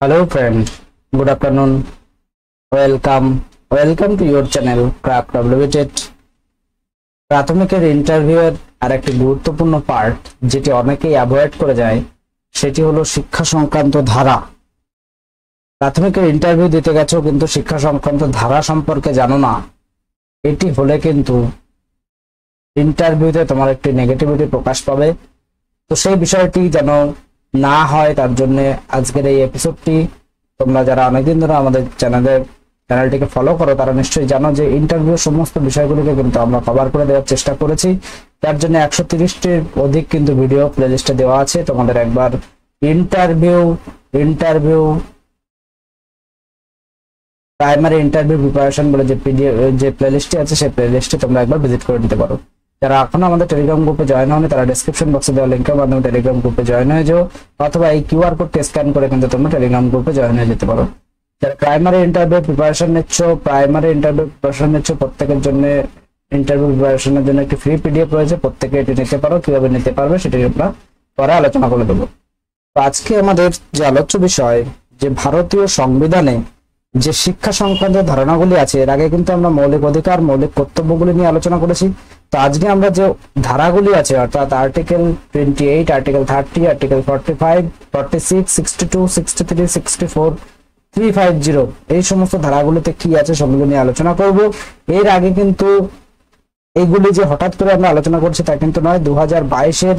Hello friend, good afternoon. Welcome to your channel Craft Updated. প্রাথমিকের ইন্টারভিউয়ের আরেকটি গুরুত্বপূর্ণ part যেটি অনেকেই অ্যাভয়েড করে যায় সেটি হলো শিক্ষা সংক্রান্ত ধারা। প্রাথমিকের ইন্টারভিউ দিতে গেছো কিন্তু শিক্ষা সংক্রান্ত ধারা সম্পর্কে জানো না, এটি হলে কিন্তু ইন্টারভিউতে তোমার একটি নেগেটিভিটি প্রকাশ পাবে। তো সেই বিষয়টি যেন না হয় তার জন্য আজকের এই এপিসোডটি। তোমরা যারা অনেকদিন ধরে আমাদের চ্যানেলটিকে ফলো করো তারা নিশ্চয়ই জানো যে ইন্টারভিউ সমস্ত বিষয়গুলোকে কিন্তু আমরা কভার করে দেওয়ার চেষ্টা করেছি। তার জন্য 130টির অধিক কিন্তু ভিডিও প্লেলিস্টে দেওয়া আছে। তোমাদের একবার ইন্টারভিউ প্রাইমারি ইন্টারভিউ প্রিপারেশন বলে যে প্লেলিস্টটি আছে সেই প্লেলিস্টে তোমরা একবার ভিজিট করে নিতে পারো। যারা এখনো আমাদের টেলিগ্রাম গ্রুপে জয়েন হয়নি তারা ডেসক্রিপশন বক্সে দেওয়া লিংকের মাধ্যমে টেলিগ্রাম গ্রুপে জয়েন হয়ে যাও, অথবা এই কিউআর কোডটি স্ক্যান করে কিন্তু তোমরা টেলিগ্রাম গ্রুপে জয়েন হয়ে যেতে পারো। যারা প্রাইমারি ইন্টারভিউ প্রিপারেশন নিচ্ছ প্রত্যেকের জন্য ইন্টারভিউ প্রিপারেশনের জন্য একটি ফ্রি পিডিএফ রয়েছে, প্রত্যেকে এটি নিতে পারো। কিভাবে নিতে পারবে সেটি আমরা পরে আলোচনা করে দেবো। তো আজকে আমাদের যে আলোচ্য বিষয়, যে ভারতীয় সংবিধানে যে শিক্ষা সংক্রান্ত ধারণাগুলি আছে, এর আগে কিন্তু আমরা মৌলিক অধিকার মৌলিক কর্তব্যগুলি নিয়ে আলোচনা করেছি। তো আজকে আমরা যে ধারাগুলি আছে অর্থাৎ আর্টিকেল 28, আর্টিকেল 30, আর্টিকেল 45, 46, 62, 63, 64, 350 এই সমস্ত ধারাগুলিতে কি আছে সবগুলো নিয়ে আলোচনা করব। এর আগে কিন্তু এইগুলি যে হঠাৎ করে আমরা আলোচনা করছি তা কিন্তু নয়। 2022-এর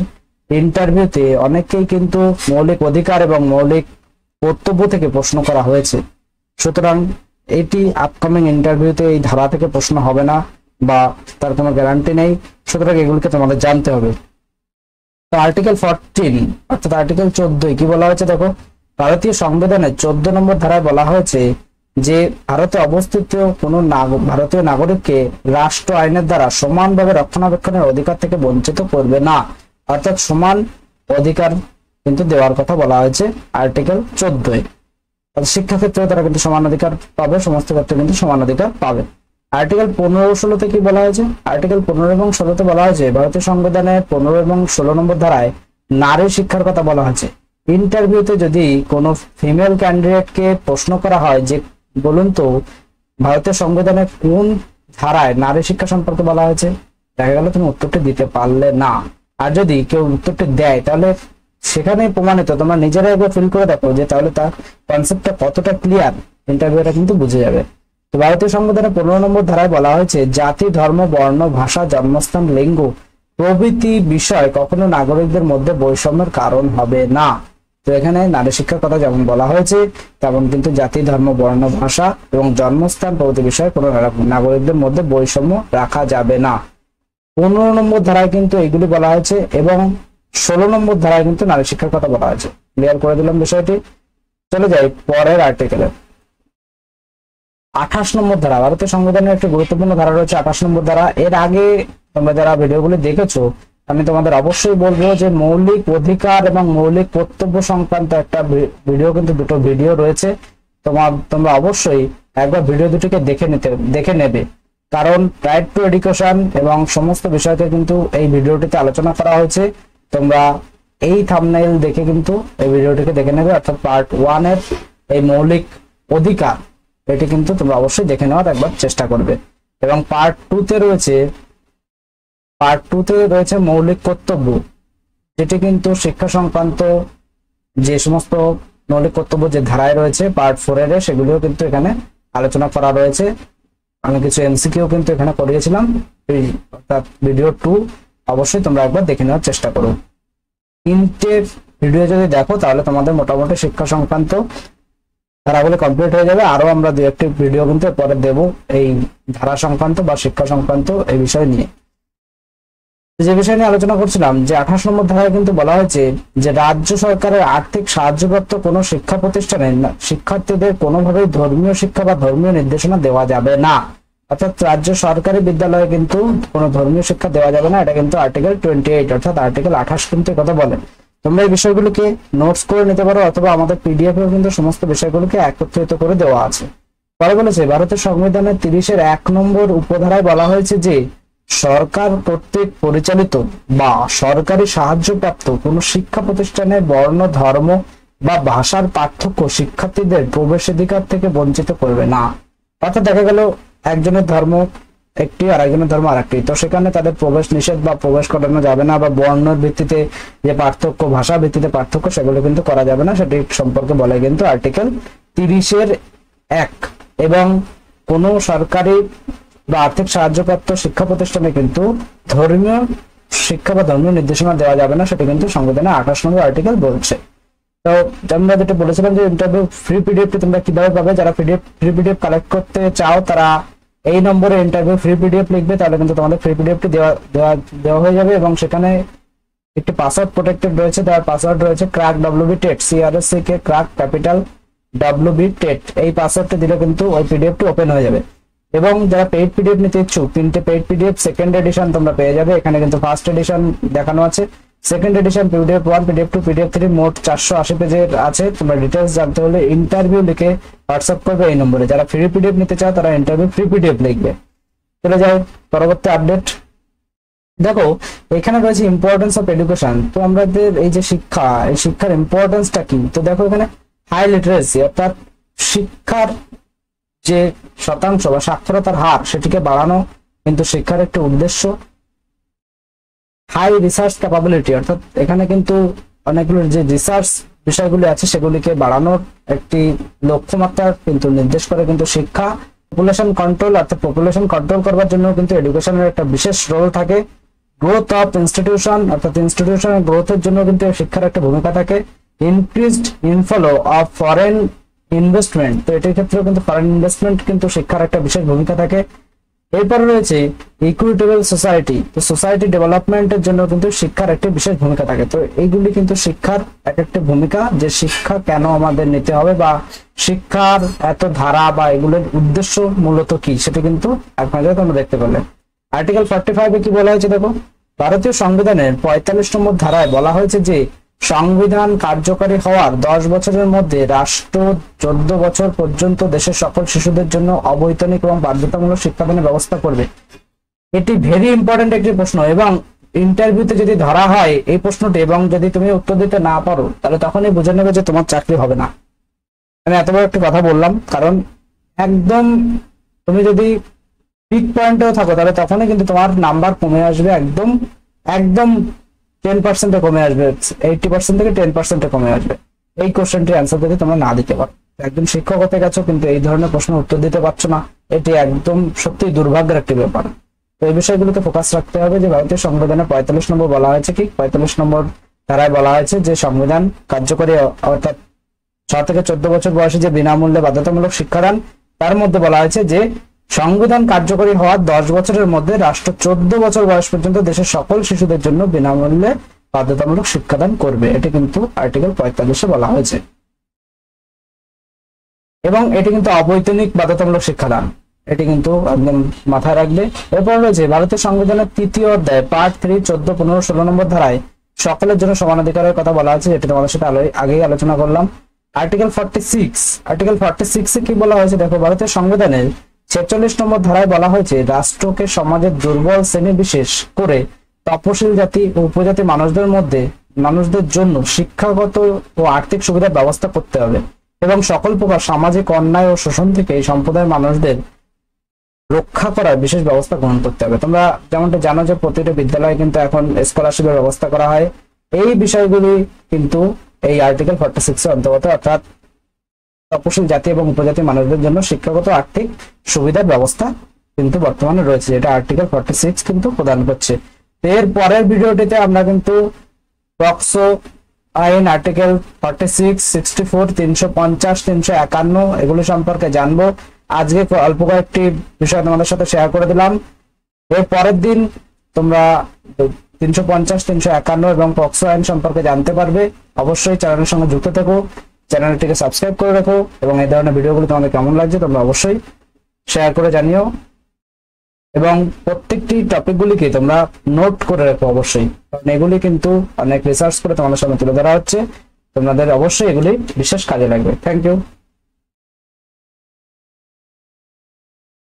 ইন্টারভিউতে অনেকেই কিন্তু মৌলিক অধিকার এবং মৌলিক কর্তব্য থেকে প্রশ্ন করা হয়েছে। সুতরাং এটি আপকামিং ইন্টারভিউতে এই ধারা থেকে প্রশ্ন হবে না বা তার কোনো গ্যারান্টি নেই, সুতরাং এগুলিকে তোমাদের জানতে হবে। তো আর্টিকেল 14 অর্থাৎ আর্টিকেল 14 কি বলা হয়েছে দেখো। ভারতীয় সংবিধানের 14 নম্বর ধারায় বলা হয়েছে যে ভারতে অবস্থিত কোনো ভারতীয় নাগরিককে রাষ্ট্র আইনের দ্বারা সমানভাবে রক্ষণাবেক্ষণের অধিকার থেকে বঞ্চিত করবে না, অর্থাৎ সমান অধিকার কিন্তু দেওয়ার কথা বলা হয়েছে আর্টিকেল 14। শিক্ষা ক্ষেত্রে তারা কিন্তু সমান অধিকার পাবে, সমস্ত ক্ষেত্রে কিন্তু সমান অধিকার পাবে। আর্টিকেল 15-16 কি বলা হয়েছে? আর্টিকেল 15 এবং 16 বলা হয়েছে ভারতীয় সংবিধানের 15 এবং 16 নম্বর ধারায় নারী শিক্ষার কথা বলা হয়েছে। ইন্টারভিউতে যদি কোনো ফিমেল ক্যান্ডিডেটকে প্রশ্ন করা হয় যে বলুন তো ভারতীয় সংবিধানের কোন ধারায় নারী শিক্ষা সম্পর্কে বলা হয়েছে, দেখা গেল তুমি উত্তরটি দিতে পারলে না। আর যদি কেউ উত্তরটি দেয় তাহলে সেখানে প্রমাণিত, তোমরা নিজেরাই একবার ফিল করে দেখো যে তাহলে তার কনসেপ্টটা কতটা ক্লিয়ার, ইন্টারভিউটা কিন্তু বুঝে যাবে। তো ভারতীয় সংবিধানের 15 নম্বর ধারায় বলা হয়েছে জাতি, ধর্ম, বর্ণ, ভাষা, জন্মস্থান, লিঙ্গ প্রভৃতি বিষয় কখনো নাগরিকদের মধ্যে বৈষম্যের কারণ হবে না। তো এখানে নারী শিক্ষার কথা যেমন বলা হয়েছে তেমন কিন্তু জাতি, ধর্ম, বর্ণ, ভাষা এবং জন্মস্থান প্রভৃতি বিষয়ে কোনো নাগরিকদের মধ্যে বৈষম্য রাখা যাবে না। 15 নম্বর ধারায় কিন্তু এইগুলি বলা হয়েছে এবং 16 নম্বর ধারায় কিন্তু নারী শিক্ষার কথা বলা হয়েছে। ক্লিয়ার করে দিলাম বিষয়টি। চলে যাই পরের আর্টিকেলে। 28 নম্বর ধারা, ভারতীয় সংবিধানের একটি গুরুত্বপূর্ণ ধারা রয়েছে 28 নম্বর ধারা। এর আগে তোমরা যারা ভিডিওগুলি দেখেছো আমি তোমাদের অবশ্যই বলবো যে মৌলিক অধিকার এবং মৌলিক কর্তব্য সংক্রান্ত একটা ভিডিও, কিন্তু দুটো ভিডিও রয়েছে। তোমরা অবশ্যই একবার ভিডিও দুটিকে দেখে নেবে, কারণ রাইট টু এডুকেশন এবং সমস্ত বিষয়কে কিন্তু এই ভিডিওটিতে আলোচনা করা হয়েছে। তোমরা এই থাম্বনেইল দেখে কিন্তু এই ভিডিওটিকে দেখে নেবে, অর্থাৎ পার্ট 1 এর এই মৌলিক অধিকার এটি কিন্তু তোমরা অবশ্যই দেখে নেওয়ার একবার চেষ্টা করবে। এবং পার্ট 2 তে রয়েছে মৌলিক কর্তব্য, যেটি কিন্তু শিক্ষা সংক্রান্ত যে সমস্ত মৌলিক কর্তব্য যে ধারায় রয়েছে পার্ট 4 এর, সেগুলিও কিন্তু এখানে আলোচনা করা রয়েছে। আমি কিছু এমসিকিউ কিন্তু এখানে করিয়েছিলাম, অর্থাৎ ভিডিও 2 অবশ্যই তোমরা একবার দেখে নেওয়ার চেষ্টা করো। 3টে ভিডিও যদি দেখো তাহলে তোমাদের মোটামুটি শিক্ষা সংক্রান্ত ধারাগুলো কমপ্লিট হয়ে যাবে। আরো আমরা 2-1টি ভিডিও কিন্তু পরে দেব এই ধারা সংক্রান্ত বা শিক্ষা সংক্রান্ত এই বিষয় নিয়ে। যে বিষয় নিয়ে আলোচনা করছিলাম যে 28 নম্বর ধারায় কিন্তু বলা হয়েছে যে রাজ্য সরকারের আর্থিক সাহায্যপ্রাপ্ত কোনো শিক্ষা প্রতিষ্ঠানে শিক্ষার্থীদের কোনোভাবেই ধর্মীয় শিক্ষা বা ধর্মীয় নির্দেশনা দেওয়া যাবে না, অর্থাৎ রাজ্য সরকারি বিদ্যালয়ে কিন্তু কোনো ধর্মীয় শিক্ষা দেওয়া যাবে না। এটা কিন্তু আর্টিকেল 28 অর্থাৎ আর্টিকেল 28 কিন্তু কথা বলে। তোমরা এই বিষয়গুলোকে নোটস করে নিতে পারো, অথবা আমাদের পিডিএফ এও কিন্তু সমস্ত বিষয়গুলোকে একত্রিত করে দেওয়া আছে। পরে বলেছে ভারতের সংবিধানের 30-এর 1 নম্বর উপধারায় বলা হয়েছে যে সরকার কর্তৃক পরিচালিত বা সরকারি সাহায্যপ্রাপ্ত কোনো শিক্ষা প্রতিষ্ঠানে বর্ণ, ধর্ম বা ভাষার পার্থক্য শিক্ষার্থীদের প্রবেশাধিকার থেকে বঞ্চিত করবে না। অর্থাৎ দেখা গেল একজনের ধর্ম একটি আর একজনের ধর্ম আরেকটি, তো সেখানে তাদের প্রবেশ নিষেধ বা প্রবেশ করানো যাবে না, বা বর্ণের ভিত্তিতে যে পার্থক্য, ভাষা ভিত্তিতে পার্থক্য, সেগুলো কিন্তু করা যাবে না। সেটি সম্পর্কে বলে কিন্তু আর্টিকেল 30(1)। এবং কোন সরকারি বা আর্থিক সাহায্যপ্রাপ্ত শিক্ষা প্রতিষ্ঠানে কিন্তু ধর্মীয় শিক্ষা বা ধর্মীয় নির্দেশনা দেওয়া যাবে না, সেটা কিন্তু সংবিধানের 28 নম্বর আর্টিকেল বলছে। তো আমরা যেটা বলেছিলাম যে ইন্টারভিউ ফ্রি পিডিএফটি তোমরা কিভাবে পাবে, যারা ফ্রি পিডিএফ কালেক্ট করতে চাও তারা এই নম্বরে ইন্টারভিউ ফ্রি পিডিএফ লিখবে, তাহলে কিন্তু তোমাদের ফ্রি পিডিএফটি দেওয়া হয়ে যাবে। এবং সেখানে একটি পাসওয়ার্ড প্রোটেক্টেড রয়েছে, তার পাসওয়ার্ড রয়েছে crack WB TET, CRSCK crack capital WB TET. এই পাসওয়ার্ডটা দিলে কিন্তু ওই পিডিএফটি ওপেন হয়ে যাবে। এবং যারা পেইড পিডিএফ নিতে ইচ্ছুক, 3টে পেইড পিডিএফ সেকেন্ড এডিশন তোমরা পেয়ে যাবে। এখানে কিন্তু ফার্স্ট এডিশন দেখানো আছে, second addition PDF 1, PDF 2, PDF 3 মোট 480 পেজের আছে। তোমরা ডিটেইলস জানতে হলে ইন্টারভিউ লিখে হোয়াটসঅ্যাপ করবে এই নম্বরে। যারা ফ্রি পিডিএফ নিতে চাও তারা ইন্টারভিউ ফ্রি পিডিএফ লিখবে। চলে যাও পরবর্তী আপডেট। দেখো এখানে রয়েছে ইম্পর্টেন্স অফ এডুকেশন। তো আমাদের এই যে শিক্ষা, এই শিক্ষার ইম্পর্টেন্সটা কি? তো দেখো এখানে হাই লিটারেসি অর্থাৎ শিক্ষার যে শতাংশ বা সাক্ষরতার হার সেটিকে বাড়ানো কিন্তু শিক্ষার একটি উদ্দেশ্য। হাই রিসার্চ ক্যাপাবিলিটি অর্থাৎ এখানে কিন্তু অনেকগুলো যে রিসার্চ বিষয়গুলি আছে সেগুলিকে বাড়ানোর একটি লক্ষ্যমাত্রা কিন্তু নির্দেশ করে কিন্তু শিক্ষা। পপুলেশন কন্ট্রোল অর্থাৎ পপুলেশন কন্ট্রোল করবার জন্য কিন্তু এডুকেশনের একটা বিশেষ রোল থাকে। গ্রোথ অফ ইনস্টিটিউশন অর্থাৎ ইনস্টিটিউশনের গ্রোথের জন্য কিন্তু শিক্ষার একটা ভূমিকা থাকে। Increased inflow of foreign investment, তো এটির ক্ষেত্রেও কিন্তু ফরেন ইনভেস্টমেন্ট কিন্তু শিক্ষার একটা বিশেষ ভূমিকা থাকে। এরপরে রয়েছে ইকুইটেবল সোসাইটি, তো সোসাইটি ডেভেলপমেন্টের জন্য কিন্তু শিক্ষার একটি বিশেষ ভূমিকা থাকে। তো এইগুলি কিন্তু শিক্ষার এক একটা ভূমিকা, যে শিক্ষা কেন আমাদের নিতে হবে বা শিক্ষার এত ধারা বা এগুলোর উদ্দেশ্য মূলত কি, সেটা কিন্তু আপনাদের তোমরা দেখতে পেলে। আর্টিকেল 45-এ কি বলা হয়েছে দেখো, ভারতীয় সংবিধানের 45 নম্বর ধারায় বলা হয়েছে যে সংবিধান কার্যকরী হওয়ার 10 বছরের মধ্যে রাষ্ট্র 14 বছর পর্যন্ত দেশের সকল শিশুদের জন্য অবৈতনিক এবং বাধ্যতামূলক শিক্ষাদানের ব্যবস্থা করবে। এটি ভেরি ইম্পর্টেন্ট একটি প্রশ্ন, এবং ইন্টারভিউতে যদি ধরা হয় এই প্রশ্নটি এবং যদি তুমি উত্তর দিতে না পারো তাহলে তখনই বুঝে নেবে যে তোমার চাকরি হবে না। আমি এত বড় একটা কথা বললাম কারণ একদম তুমি যদি পিক পয়েন্টেও থাকো তাহলে তখনই কিন্তু তোমার নাম্বার কমে আসবে, একদম একদম 10% কমে আসবে, 80% থেকে 10% কমে আসবে এই কোশ্চেনটির অ্যান্সার যদি তোমরা না দিতে পারো। একদম শিক্ষক হতে গেছো কিন্তু এই ধরনের প্রশ্ন উত্তর দিতে পারছো না, এটি একদম সত্যি দুর্ভাগ্যের একটি ব্যাপার। তো এই বিষয়গুলোতে ফোকাস রাখতে হবে যে ভারতীয় সংবিধানে 45 নম্বর বলা হয়েছে কি, 45 নম্বর ধারায় বলা হয়েছে যে সংবিধান কার্যকরী অর্থাৎ 6 থেকে 14 বছর বয়সে যে বিনামূল্যে বাধ্যতামূলক শিক্ষাদান, তার মধ্যে বলা হয়েছে যে সংবিধান কার্যকরী হওয়ার 10 বছরের মধ্যে রাষ্ট্র 14 বছর বয়স পর্যন্ত দেশের সকল শিশুদের জন্য বিনামূল্যে বাধ্যতামূলক শিক্ষাদান করবে। এটি কিন্তু আর্টিকেল 45-এ বলা হয়েছে, এবং এটি কিন্তু অবৈতনিক বাধ্যতামূলক শিক্ষাদান, এটি কিন্তু একদম মাথায় রাখবে। এরপর রয়েছে ভারতের সংবিধানের 3য় অধ্যায় পার্ট 3, 14, 15, 16 নম্বর ধারায় সকলের জন্য সমান অধিকারের কথা বলা আছে, যেটি তোমাদের সাথে আগেই আলোচনা করলাম। আর্টিকেল 46-এ কি বলা হয়েছে দেখো, ভারতের সংবিধানের 46 নম্বর ধারায় বলা হয়েছে রাষ্ট্রকে সমাজের দুর্বল শ্রেণী বিশেষ করে তপশিল জাতি ও উপজাতি মানুষদের জন্য শিক্ষাগত ও আর্থিক সুবিধার ব্যবস্থা করতে হবে, এবং সকল প্রকার সামাজিক অন্যায় ও শোষণ থেকে এই সম্প্রদায়ের মানুষদের রক্ষা করার বিশেষ ব্যবস্থা গ্রহণ করতে হবে। তোমরা যেমনটা জানো যে প্রতিটা বিদ্যালয়ে কিন্তু এখন স্কলারশিপের ব্যবস্থা করা হয়। এই বিষয়গুলি কিন্তু এই আর্টিকেল 46-এর অন্তর্গত, অর্থাৎ তপশিল জাতি এবং উপজাতি মানুষদের জন্য শিক্ষাগত আর্থিক সুবিধার ব্যবস্থা কিন্তু বর্তমানে রয়েছে, যেটা আর্টিকেল 46 কিন্তু প্রদান করছে। এর পরের ভিডিওটিতে আমরা কিন্তু পক্সো আইন আর্টিকেল 46, 64, 350, 351 এগুলো সম্পর্কে জানবো। আজকে অল্প কয়েকটি বিষয় তোমাদের সাথে শেয়ার করে দিলাম। এর পরের দিন তোমরা 350, 351 এবং পক্সো আইন সম্পর্কে জানতে পারবে। অবশ্যই চ্যানেলের সঙ্গে যুক্ত থেকো, চ্যানেলটিকে সাবস্ক্রাইব করে রাখো, এবং এই ধরনের ভিডিওগুলো তোমাদের কেমন লাগছে তোমরা অবশ্যই শেয়ার করে জানিও, এবং প্রত্যেকটি টপিকগুলিকে তোমরা নোট করে রাখো অবশ্যই, কারণ এগুলি কিন্তু অনেক রিসার্চ করে তোমাদের সামনে তুলে ধরা হচ্ছে, তোমাদের অবশ্যই এগুলি বিশেষ কাজে লাগবে। Thank you.